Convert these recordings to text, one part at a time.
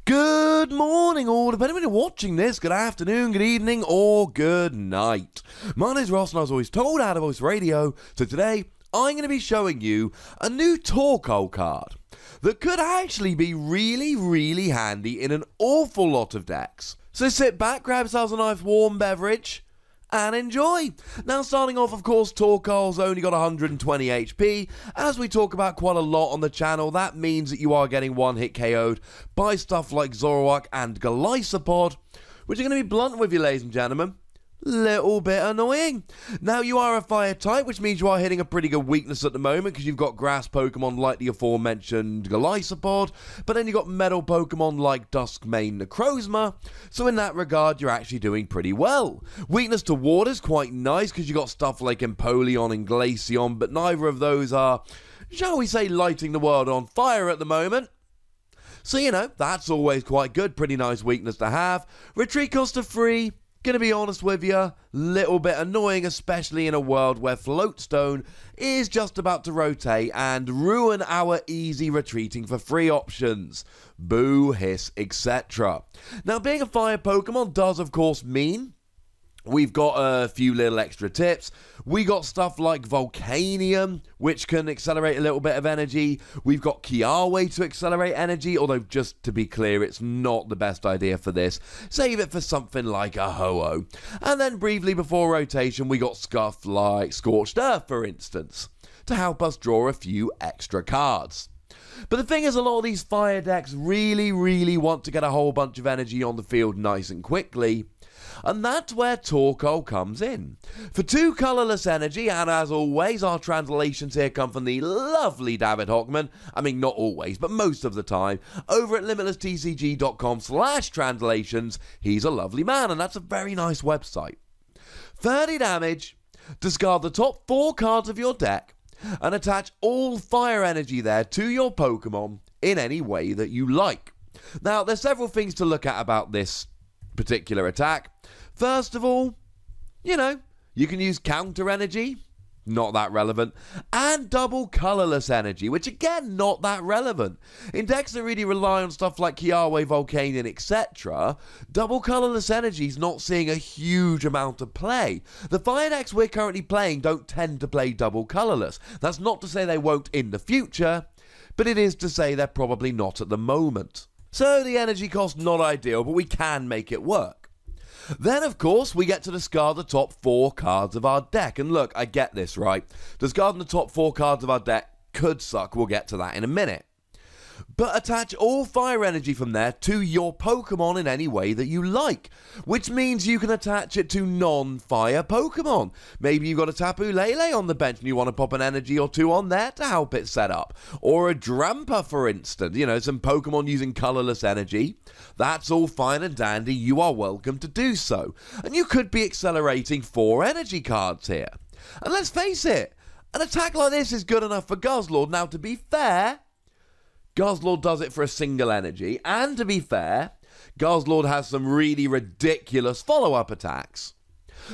Good morning, all, depending when you're watching this. Good afternoon, good evening, or good night. My name's Ross, and I was always told how to voice radio. So today, I'm going to be showing you a new Torkoal card that could actually be really handy in an awful lot of decks. So sit back, grab yourselves a nice warm beverage, and enjoy. Now, starting off, of course, Torkoal's only got 120 HP. As we talk about quite a lot on the channel, that means that you are getting one-hit KO'd by stuff like Zoroark and Golisopod, which are going to be blunt with you, ladies and gentlemen. Little bit annoying. Now, you are a fire type, which means you are hitting a pretty good weakness at the moment because you've got grass Pokemon like the aforementioned Golisopod, but then you've got metal Pokemon like Duskmane Necrozma, so in that regard, you're actually doing pretty well. Weakness to water is quite nice because you've got stuff like Empoleon and Glaceon, but neither of those are, shall we say, lighting the world on fire at the moment. So, you know, that's always quite good. Pretty nice weakness to have. Retreat cost of 3. Gonna be honest with you, little bit annoying, especially in a world where Floatstone is just about to rotate and ruin our easy retreating for free options. Boo, hiss, etc. Now, being a fire Pokemon does, of course, mean we've got a few little extra tips. We got stuff like Volcanium, which can accelerate a little bit of energy. We've got Kiawe to accelerate energy, although just to be clear, it's not the best idea for this. Save it for something like a Ho-Oh. And then briefly before rotation, we got stuff like Scorched Earth, for instance, to help us draw a few extra cards. But the thing is, a lot of these fire decks really want to get a whole bunch of energy on the field nice and quickly. And that's where Torkoal comes in. For 2 colourless energy, and as always, our translations here come from the lovely David Hochmann. I mean, not always, but most of the time. Over at limitlesstcg.com/translations, he's a lovely man, and that's a very nice website. 30 damage, discard the top 4 cards of your deck, and attach all fire energy there to your Pokemon in any way that you like. Now, there's several things to look at about this particular attack. First of all, you know, you can use counter energy, not that relevant, and double colorless energy, which again, not that relevant. In decks that really rely on stuff like Kiawe, Volcanion, etc., double colorless energy is not seeing a huge amount of play. The fire decks we're currently playing don't tend to play double colorless. That's not to say they won't in the future, but it is to say they're probably not at the moment. So the energy cost not ideal, but we can make it work. Then, of course, we get to discard the top 4 cards of our deck. And look, I get this, right? Discarding the top 4 cards of our deck could suck. We'll get to that in a minute. But attach all fire energy from there to your Pokemon in any way that you like, which means you can attach it to non-fire Pokemon. Maybe you've got a Tapu Lele on the bench and you want to pop an energy or 2 on there to help it set up. Or a Drampa, for instance, you know, some Pokemon using colorless energy. That's all fine and dandy, you are welcome to do so. And you could be accelerating 4 energy cards here. And let's face it, an attack like this is good enough for Guzzlord. Now, to be fair, Guzzlord does it for a single energy, and to be fair, Guzzlord has some really ridiculous follow-up attacks.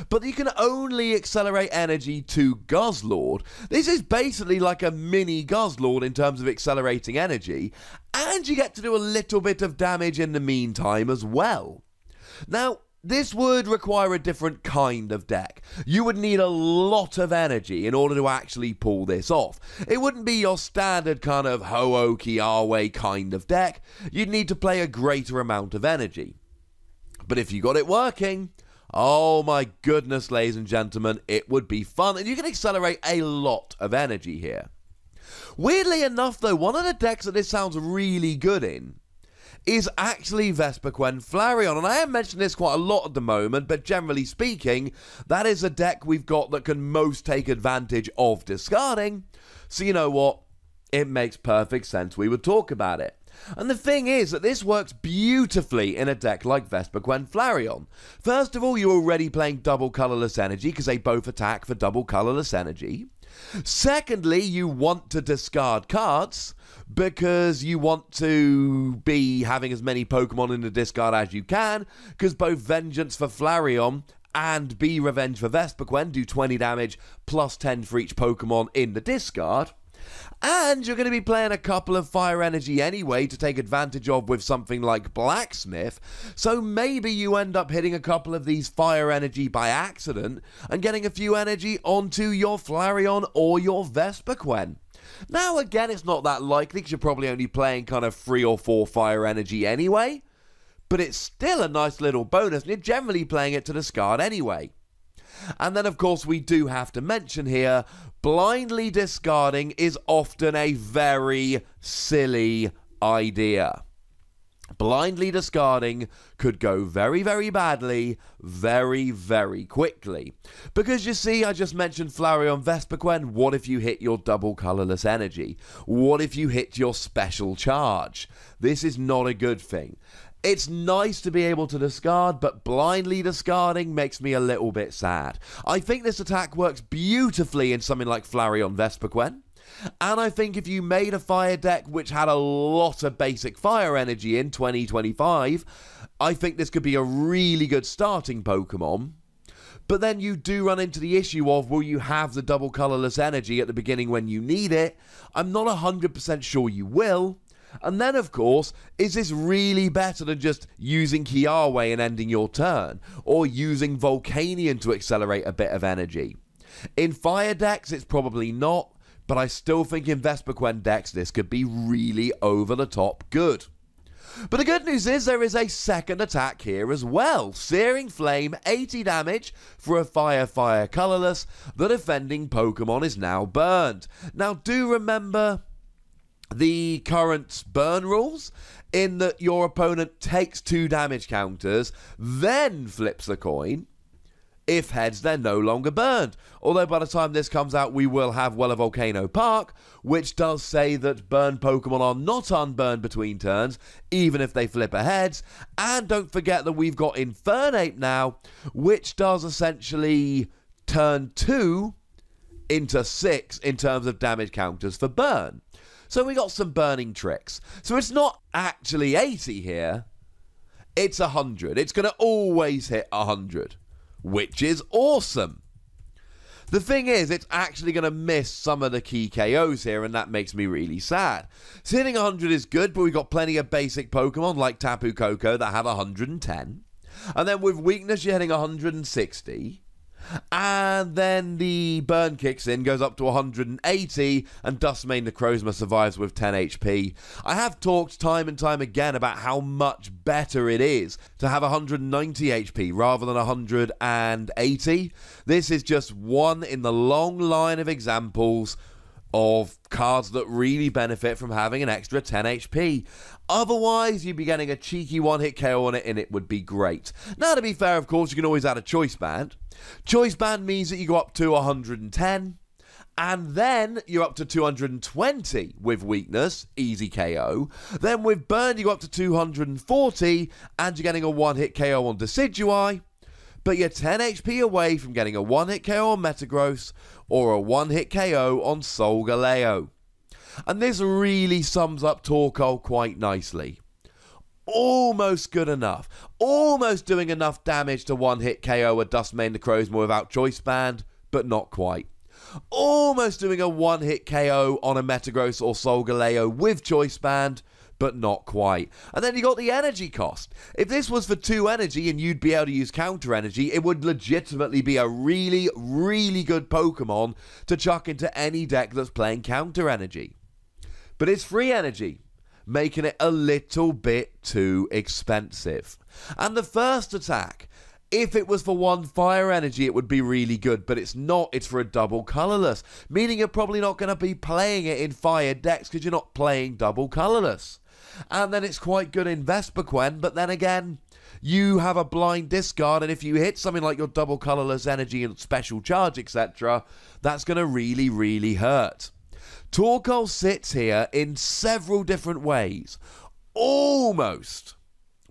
But you can only accelerate energy to Guzzlord. This is basically like a mini Guzzlord in terms of accelerating energy, and you get to do a little bit of damage in the meantime as well. Now, this would require a different kind of deck. You would need a lot of energy in order to actually pull this off. It wouldn't be your standard kind of Ho-Oh, Kiawe kind of deck. You'd need to play a greater amount of energy. But if you got it working, oh my goodness, ladies and gentlemen, it would be fun, and you can accelerate a lot of energy here. Weirdly enough, though, one of the decks that this sounds really good in is actually Vespiquen Flareon, and I have mentioned this quite a lot at the moment, but generally speaking, that is a deck we've got that can most take advantage of discarding, so you know what, it makes perfect sense we would talk about it. And the thing is that this works beautifully in a deck like Vespiquen Flareon. First of all, you're already playing double colorless energy because they both attack for double colorless energy. Secondly, you want to discard cards because you want to be having as many Pokemon in the discard as you can, because both Vengeance for Flareon and Be Revenge for Vespiquen do 20 damage plus 10 for each Pokemon in the discard. And you're going to be playing a couple of fire energy anyway to take advantage of with something like Blacksmith, so maybe you end up hitting a couple of these fire energy by accident and getting a few energy onto your Flareon or your Vespiquen. Now again, it's not that likely because you're probably only playing kind of 3 or 4 fire energy anyway, but it's still a nice little bonus and you're generally playing it to discard anyway. And then, of course, we do have to mention here, blindly discarding is often a very silly idea. Blindly discarding could go very, very badly, very, very quickly. Because you see, I just mentioned Flareon Vespiquen. What if you hit your double colorless energy? What if you hit your special charge? This is not a good thing. It's nice to be able to discard, but blindly discarding makes me a little bit sad. I think this attack works beautifully in something like Flareon Vespiquen. And I think if you made a fire deck which had a lot of basic fire energy in 2025, I think this could be a really good starting Pokemon. But then you do run into the issue of, will you have the double colorless energy at the beginning when you need it? I'm not 100% sure you will. And then, of course, is this really better than just using Kiawe and ending your turn? Or using Volcanion to accelerate a bit of energy? In fire decks, it's probably not. But I still think in Vespiquen decks, this could be really over-the-top good. But the good news is there is a second attack here as well. Searing Flame, 80 damage for a fire colorless. The defending Pokemon is now burned. Now, do remember the current burn rules in that your opponent takes 2 damage counters, then flips a coin. If heads, they're no longer burned. Although by the time this comes out, we will have Weller Volcano Park, which does say that burned Pokemon are not unburned between turns, even if they flip a heads. And don't forget that we've got Infernape now, which does essentially turn 2 into 6 in terms of damage counters for burn. So we got some burning tricks. So it's not actually 80 here, it's 100. It's going to always hit 100. Which is awesome. The thing is, it's actually going to miss some of the key KOs here, and that makes me really sad. So hitting 100 is good, but we've got plenty of basic Pokemon like Tapu Koko that have 110. And then with weakness, you're hitting 160. And then the burn kicks in, goes up to 180, and Duskmane Necrozma survives with 10 HP. I have talked time and time again about how much better it is to have 190 HP rather than 180. This is just one in the long line of examples of cards that really benefit from having an extra 10 HP. Otherwise, you'd be getting a cheeky one-hit KO on it, and it would be great. Now, to be fair, of course, you can always add a Choice Band. Choice Band means that you go up to 110, and then you're up to 220 with weakness, easy KO. Then with burn, you go up to 240, and you're getting a one-hit KO on Decidueye. But you're 10 HP away from getting a one-hit KO on Metagross or a one-hit KO on Solgaleo. And this really sums up Torkoal quite nicely. Almost good enough. Almost doing enough damage to one-hit KO a Duskmane Necrozma without Choice Band, but not quite. Almost doing a one-hit KO on a Metagross or Solgaleo with Choice Band, but not quite. And then you got the energy cost. If this was for 2 energy and you'd be able to use counter energy, it would legitimately be a really, really good Pokemon to chuck into any deck that's playing counter energy. But it's free energy, making it a little bit too expensive. And the first attack, if it was for 1 fire energy, it would be really good, but it's not. It's for a double colorless, meaning you're probably not going to be playing it in fire decks because you're not playing double colorless. And then it's quite good in Vespiquen, but then again, you have a blind discard, and if you hit something like your double colorless energy and special charge, etc., that's going to really, really hurt. Torkoal sits here in several different ways, almost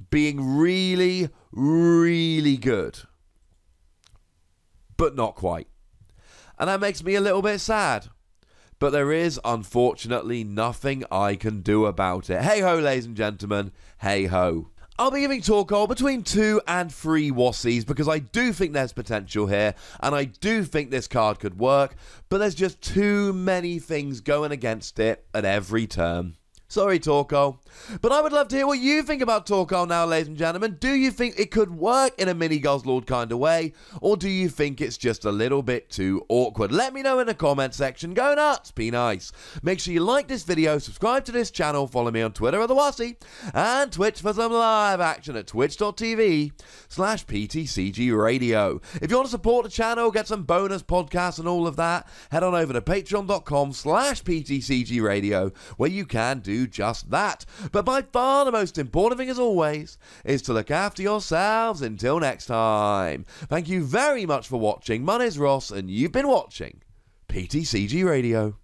being really, really good, but not quite. And that makes me a little bit sad. But there is, unfortunately, nothing I can do about it. Hey-ho, ladies and gentlemen. Hey-ho. I'll be giving Torkoal between 2 and 3 Wassies because I do think there's potential here and I do think this card could work, but there's just too many things going against it at every turn. Sorry, Torkoal. But I would love to hear what you think about Torkoal now, ladies and gentlemen. Do you think it could work in a mini Guzzlord kind of way? Or do you think it's just a little bit too awkward? Let me know in the comment section. Go nuts. Be nice. Make sure you like this video, subscribe to this channel, follow me on Twitter at the Wassie, and Twitch for some live action at twitch.tv/PTCGRadio. If you want to support the channel, get some bonus podcasts and all of that, head on over to patreon.com/PTCGRadio, where you can do just that. But by far the most important thing, as always, is to look after yourselves. Until next time, thank you very much for watching. My name's Ross, and you've been watching PTCG Radio.